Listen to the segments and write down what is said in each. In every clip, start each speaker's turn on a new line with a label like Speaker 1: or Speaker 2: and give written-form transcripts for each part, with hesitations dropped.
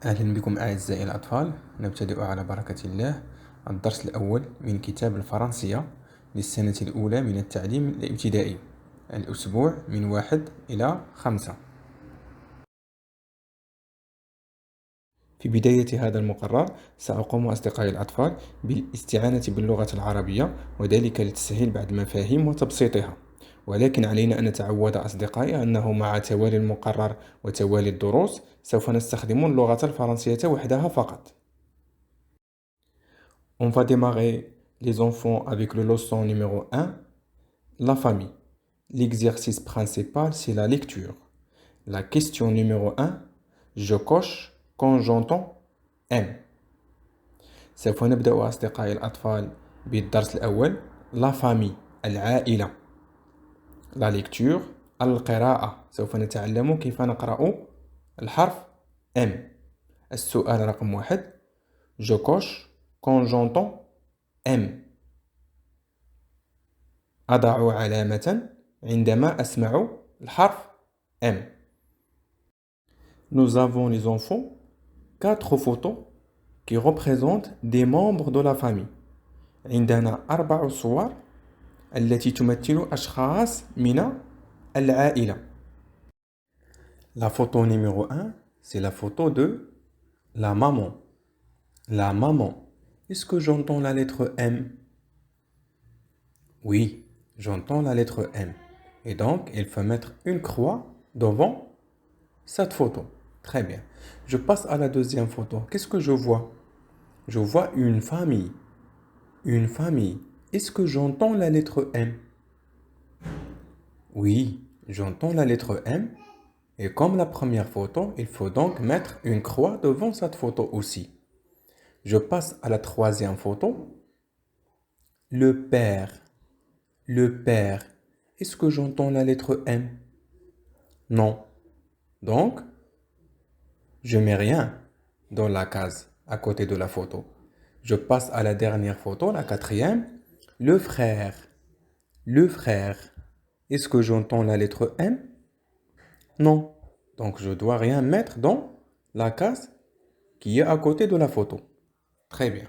Speaker 1: أهلا بكم أعزائي الأطفال. نبتدئ على بركة الله الدرس الأول من كتاب الفرنسية للسنة الأولى من التعليم الابتدائي، الأسبوع من 1 إلى 5. في بداية هذا المقرر سأقوم أصدقائي الأطفال بالاستعانة باللغة العربية، وذلك لتسهيل بعض المفاهيم وتبسيطها، ولكن علينا أن نتعود أصدقائي أنه مع توالي المقرر وتوالي الدروس سوف نستخدم اللغة الفرنسية وحدها فقط. On va démarrer les enfants avec le leçon numéro 1, la famille. L'exercice principal, c'est la lecture. La question numéro 1, je coche quand j'entends M. سوف نبدأ أصدقائي الأطفال بالدرس الأول، la famille، العائلة. La lecture، القراءة، سوف نتعلم كيف نقرأ الحرف M. السؤال رقم 1، je coche quand j'entends M. أضع علامة عندما أسمع الحرف M. Nous avons les enfants 4 photos qui représentent des membres de la famille. عندنا 4 صور التي تمثل أشخاص من العائلة. La photo numéro 1, c'est la photo de la maman. La maman. Est-ce que j'entends la lettre M? Oui, j'entends la lettre M. Et donc, il faut mettre une croix devant cette photo. Très bien. Je passe à la deuxième photo. Qu'est-ce que je vois? Je vois une famille. Une famille. Est-ce que j'entends la lettre M? Oui, j'entends la lettre M. Et comme la première photo, il faut donc mettre une croix devant cette photo aussi. Je passe à la troisième photo. Le père. Le père. Est-ce que j'entends la lettre M? Non. Donc, je mets rien dans la case à côté de la photo. Je passe à la dernière photo, la quatrième. Le frère. Le frère. Est-ce que j'entends la lettre M? Non. Donc, je ne dois rien mettre dans la case qui est à côté de la photo. Très bien.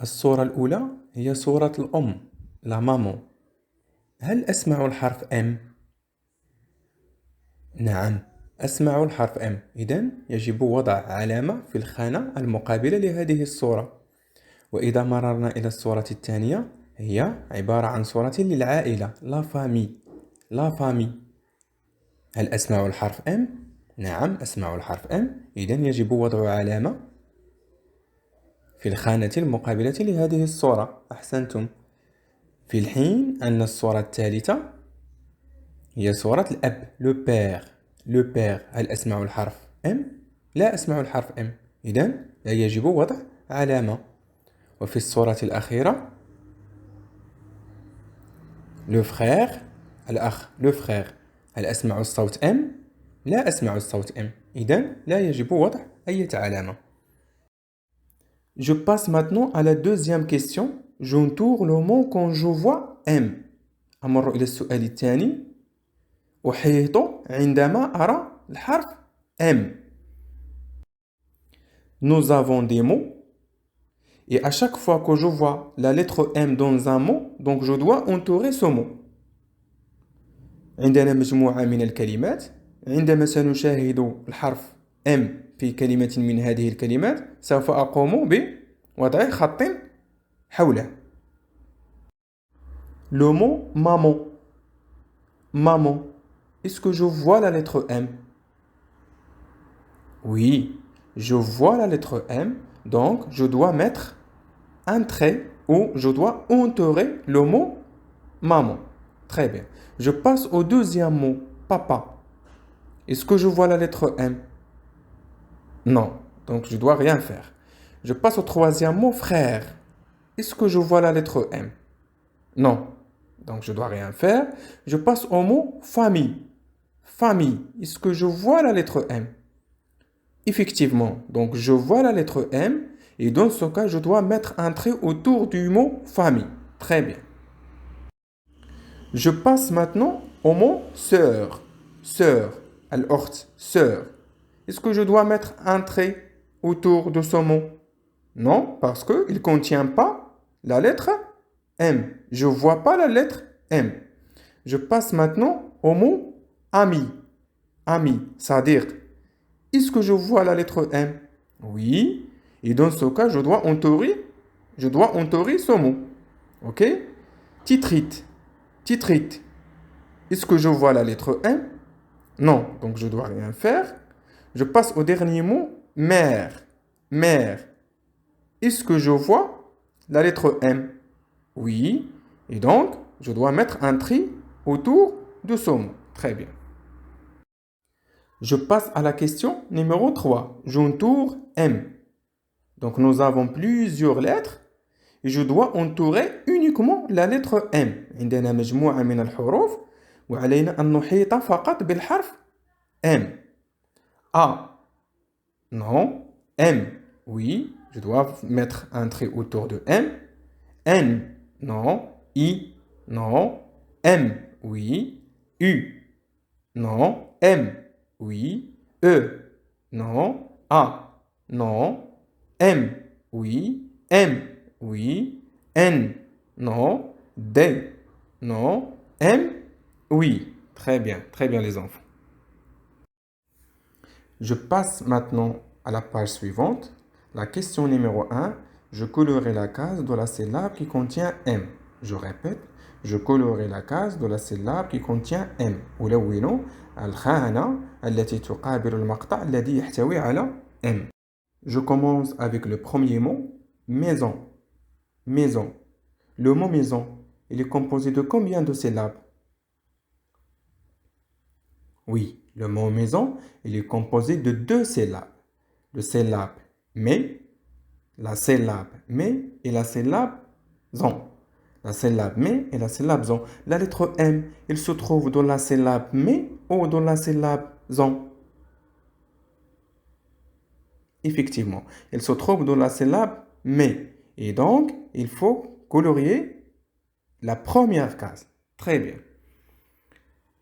Speaker 1: الصورة الأولى هي صورة الأم، la maman. هل أسمع الحرف M؟ نعم، أسمع الحرف M. إذن يجب وضع علامة في الخانة المقابلة لهذه الصورة. وإذا مررنا إلى الصورة الثانية، هي عبارة عن صورة للعائلة، la famille. La famille. هل أسمع الحرف M؟ نعم، أسمع الحرف M. إذن يجب وضع علامة في الخانة المقابلة لهذه الصورة. أحسنتم. في الحين أن الصورة الثالثة هي صورة الأب، le père. Le père. هل أسمع الحرف M؟ لا أسمع الحرف M. إذن لا يجب وضع علامة. وفي الصورة الأخيرة le frère، الأخ، le frère. هل أسمع الصوت M؟ لا أسمع الصوت M. إذن لا يجب وضع أي علامة. Je passe maintenant à la deuxième question. J'entoure le mot quand je vois M. أمر إلى السؤال الثاني. أحيط عندما أرى الحرف M. Nous avons des mots. Et à chaque fois que je vois la lettre M dans un mot, donc je dois entourer ce mot. عندنا مجموعة من الكلمات. عندما سنشاهد الحرف M في كلمة من هذه الكلمات سوف أقوم بوضع خط حوله. Le mot maman. Maman. Est-ce que je vois la lettre M? Oui, je vois la lettre M, donc je dois mettre un trait ou je dois entourer le mot maman. Très bien. Je passe au deuxième mot, papa. Est-ce que je vois la lettre M? Non, donc je dois rien faire. Je passe au troisième mot, frère. Est-ce que je vois la lettre M? Non, donc je dois rien faire. Je passe au mot famille. Famille. Est-ce que je vois la lettre M? Effectivement, donc je vois la lettre M et dans ce cas, je dois mettre un trait autour du mot famille. Très bien. Je passe maintenant au mot sœur. Sœur. al-ukht, sœur. Est-ce que je dois mettre un trait autour de ce mot? Non, parce qu'il ne contient pas la lettre M. Je ne vois pas la lettre M. Je passe maintenant au mot ami. Ami, c'est-à-dire, est-ce que je vois la lettre M? Oui. Et dans ce cas, je dois entourer ce mot. OK? Titrite. Titrite. Est-ce que je vois la lettre M? Non. Donc, je ne dois rien faire. Je passe au dernier mot, mère. Mère. Est-ce que je vois la lettre M? Oui. Et donc, je dois mettre un trait autour de ce mot. Très bien. Je passe à la question numéro 3. J'entoure M. Donc, nous avons plusieurs lettres et je dois entourer uniquement la lettre M. عندنا مجموعة من الحروف وعلينا أن نحيط فقط بالحرف M. A. Non. M. Oui. Je dois mettre un trait autour de M. N. Non. I. Non. M. Oui. U. Non. M. Oui. E. Non. A. Non. M. Oui. M. Oui. N. Non. D. Non. M. Oui. Très bien les enfants. Je passe maintenant à la page suivante. La question numéro 1. Je colorerai la case de la syllabe qui contient M. Je répète. Je colorerai la case de la syllabe qui contient M. ألون الخانة التي تقابل المقطع الذي يحتوي على M. Je commence avec le premier mot, maison. Maison. Le mot maison, il est composé de combien de syllabes? Oui, le mot maison, il est composé de 2 syllabes. Le syllabe mais, la syllabe mais et la syllabe zon. La syllabe mais et la syllabe zon. La lettre M, il se trouve dans la syllabe mais ou dans la syllabe zon? Effectivement, elle se trouve dans la syllabe mais. Et donc, il faut colorier la première case. Très bien.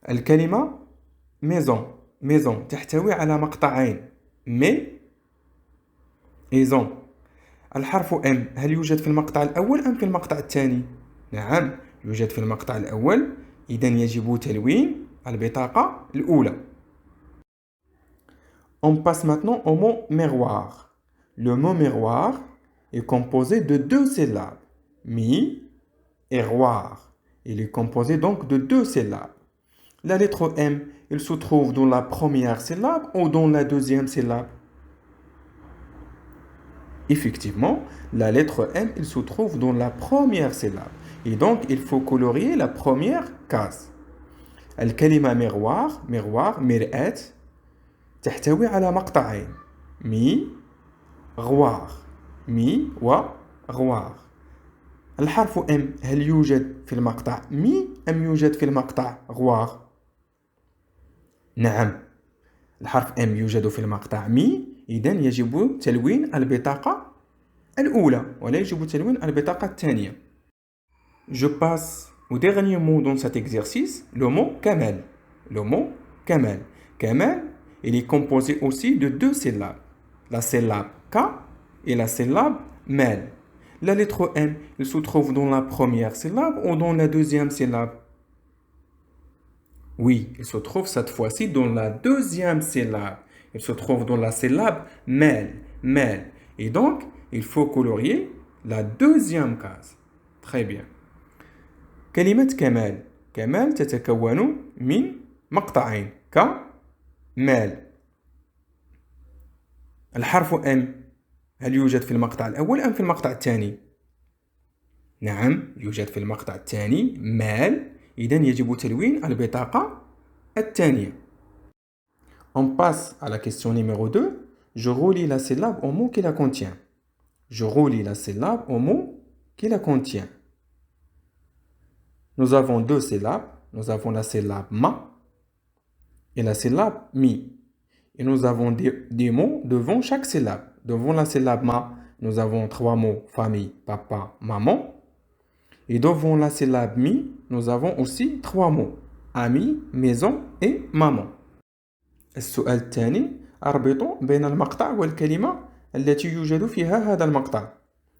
Speaker 1: الكلمة maison. Maison تحتوي على مقطعين mais et zon. الحرف M هل يوجد في المقطع الأول أم في المقطع الثاني؟ نعم، يوجد في المقطع الأول. إذن يجب تلوين البطاقة الأولى. On passe maintenant au mot miroir. Le mot miroir est composé de 2 syllabes. Mi et roir. Il est composé donc de 2 syllabes. La lettre M, elle se trouve dans la première syllabe ou dans la deuxième syllabe? Effectivement, la lettre M, elle se trouve dans la première syllabe. Et donc, il faut colorier la première case. الكلمة miroir, مرآة تحتوي على مقطعين مي غوار. مي وغوار. الحرف M هل يوجد في المقطع مي أم يوجد في المقطع غوار؟ نعم، الحرف M يوجد في المقطع مي. إذن يجب تلوين البطاقة الأولى ولا يجب تلوين البطاقة الثانية. Je passe au dernier mot dans cet exercice, le mot Kamal. Le mot Kamal. Kamal, il est composé aussi de 2 syllabes. La syllabe K et la syllabe Mal. La lettre M, elle se trouve dans la première syllabe ou dans la deuxième syllabe? Oui, il se trouve cette fois-ci dans la deuxième syllabe. Il se trouve dans la syllabe Mal. Mal. Et donc, il faut colorier la deuxième case. Très bien. كلمة كمال. كمال تتكون من مقطعين كمال. الحرف M هل يوجد في المقطع الأول أم في المقطع الثاني؟ نعم، يوجد في المقطع الثاني مال. إذن يجب تلوين البطاقة الثانية. On passe à la question numéro 2. Je relie la syllabe au mot qui la contient. Je relie la syllabe au mot qui la contient. Nous avons 2 syllabes. Nous avons la syllabe ma et la syllabe mi. Et nous avons des mots devant chaque syllabe. Devant la syllabe ma, nous avons 3 mots famille, papa, maman. Et devant la syllabe mi, nous avons aussi 3 mots ami, maison et maman. السؤال الثاني: أربط بين المقطع والكلمة التي يوجد فيها هذا المقطع.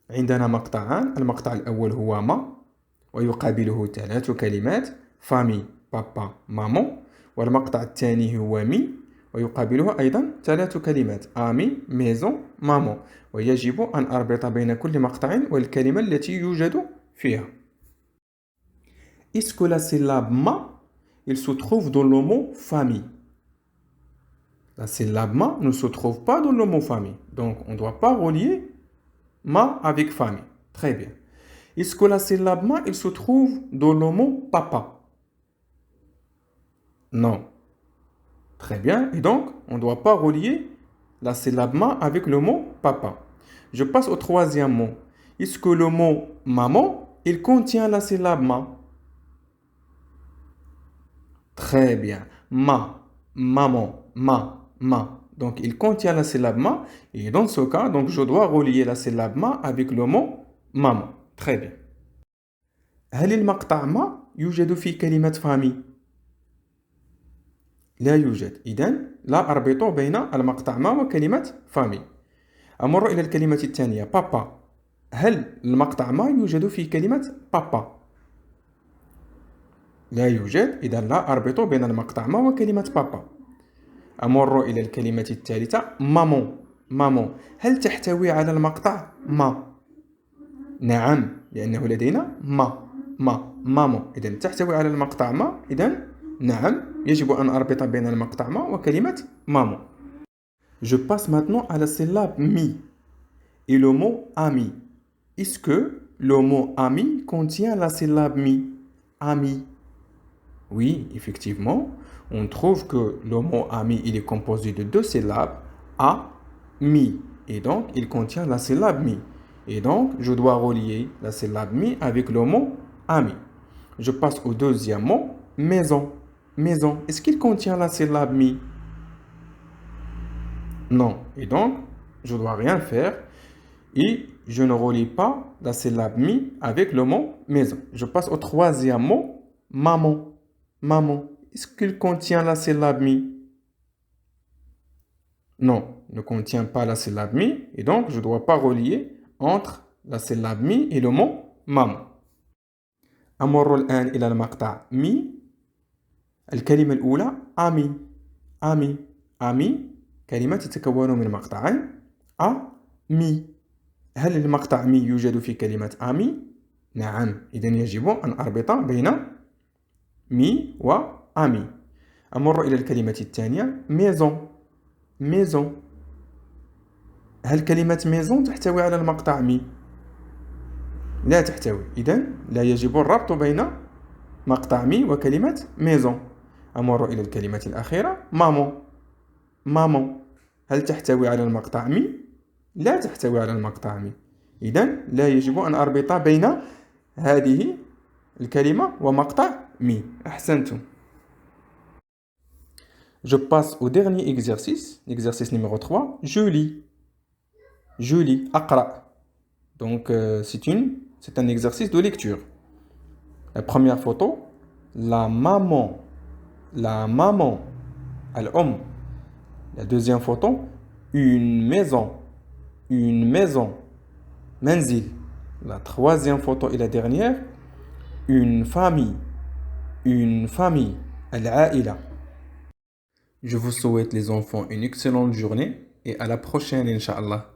Speaker 1: عندنا مقطعان، المقطع الأول هو ما، ويقابله 3 كلمات: فامي، بابا، مامون. والمقطع الثاني هو مي، ويقابله أيضا 3 كلمات: آمي، ميزون، مامون. ويجب أن أربط بين كل مقطع والكلمة التي يوجد فيها. Est-ce que la syllabe ma, il se trouve dans le mot famille? La syllabe ma ne se trouve pas dans le mot famille. Donc, on ne doit pas relier ma avec famille. Très bien. Est-ce que la syllabe ma, il se trouve dans le mot papa? Non. Très bien. Et donc, on ne doit pas relier la syllabe ma avec le mot papa. Je passe au troisième mot. Est-ce que le mot maman, il contient la syllabe ma? Très bien. Ma, maman, ma. Donc, il contient la syllabe ma. Et dans ce cas, donc, je dois relier la syllabe ma avec le mot maman. Très bien. هل المقطع ما يوجد في كلمة فامي؟ لا يوجد. إذن لا أربط بين المقطع ما وكلمة فامي. أمر إلى الكلمة الثانية: بابا. هل المقطع ما يوجد في كلمة بابا؟ لا يوجد. إذن لا أربط بين المقطع ما وكلمة بابا. أمر إلى الكلمة الثالثة: مامون. مامون. هل تحتوي على المقطع ما؟ نعم، لأنه لدينا مامون. إذن تحتوي على المقطع ما. إذن نعم، يجب أن أربط بين المقطع ما وكلمة مامون. Je passe maintenant à la syllabe mi et le mot ami. Est-ce que le mot ami contient la syllabe mi? Ami. Oui, effectivement, on trouve que le mot ami, il est composé de 2 syllabes, a, mi. Et donc, il contient la syllabe mi. Et donc, je dois relier la syllabe mi avec le mot ami. Je passe au deuxième mot, maison. Maison. Est-ce qu'il contient la syllabe mi? Non. Et donc, je ne dois rien faire. Et je ne relie pas la syllabe mi avec le mot maison. Je passe au troisième mot, maman. Maman. Est-ce qu'il contient la syllabe mi? Non, il ne contient pas la syllabe mi. Et donc, je ne dois pas relier entre la syllabe mi et le mot maman. أمر الآن إلى المقطع مي. الكلمة الأولى آمي. آمي. آمي كلمة تتكون من مقطعين أ مي. هل المقطع مي يوجد في كلمة آمي؟ نعم. إذن يجب أن أربط بين مي وآمي. أمر إلى الكلمة الثانية ميزون. ميزون. هل كلمة ميزون تحتوي على المقطع مي؟ لا تحتوي. إذن لا يجب الربط بين مقطع مي وكلمة ميزون. أمر إلى الكلمة الأخيرة مامون. مامون. هل تحتوي على المقطع مي؟ لا تحتوي على المقطع مي. إذن لا يجب أن أربط بين هذه الكلمة ومقطع مي. أحسنتم. Je passe au dernier exercice, l'exercice numéro 3. Je lis. Je lis. أقرأ. Donc, c'est un exercice de lecture. La première photo, la maman. La maman. الأم. La deuxième photo, une maison. Une maison. منزل. La troisième photo et la dernière, une famille. Une famille. العائلة. Je vous souhaite les enfants une excellente journée et à la prochaine, Inch'Allah.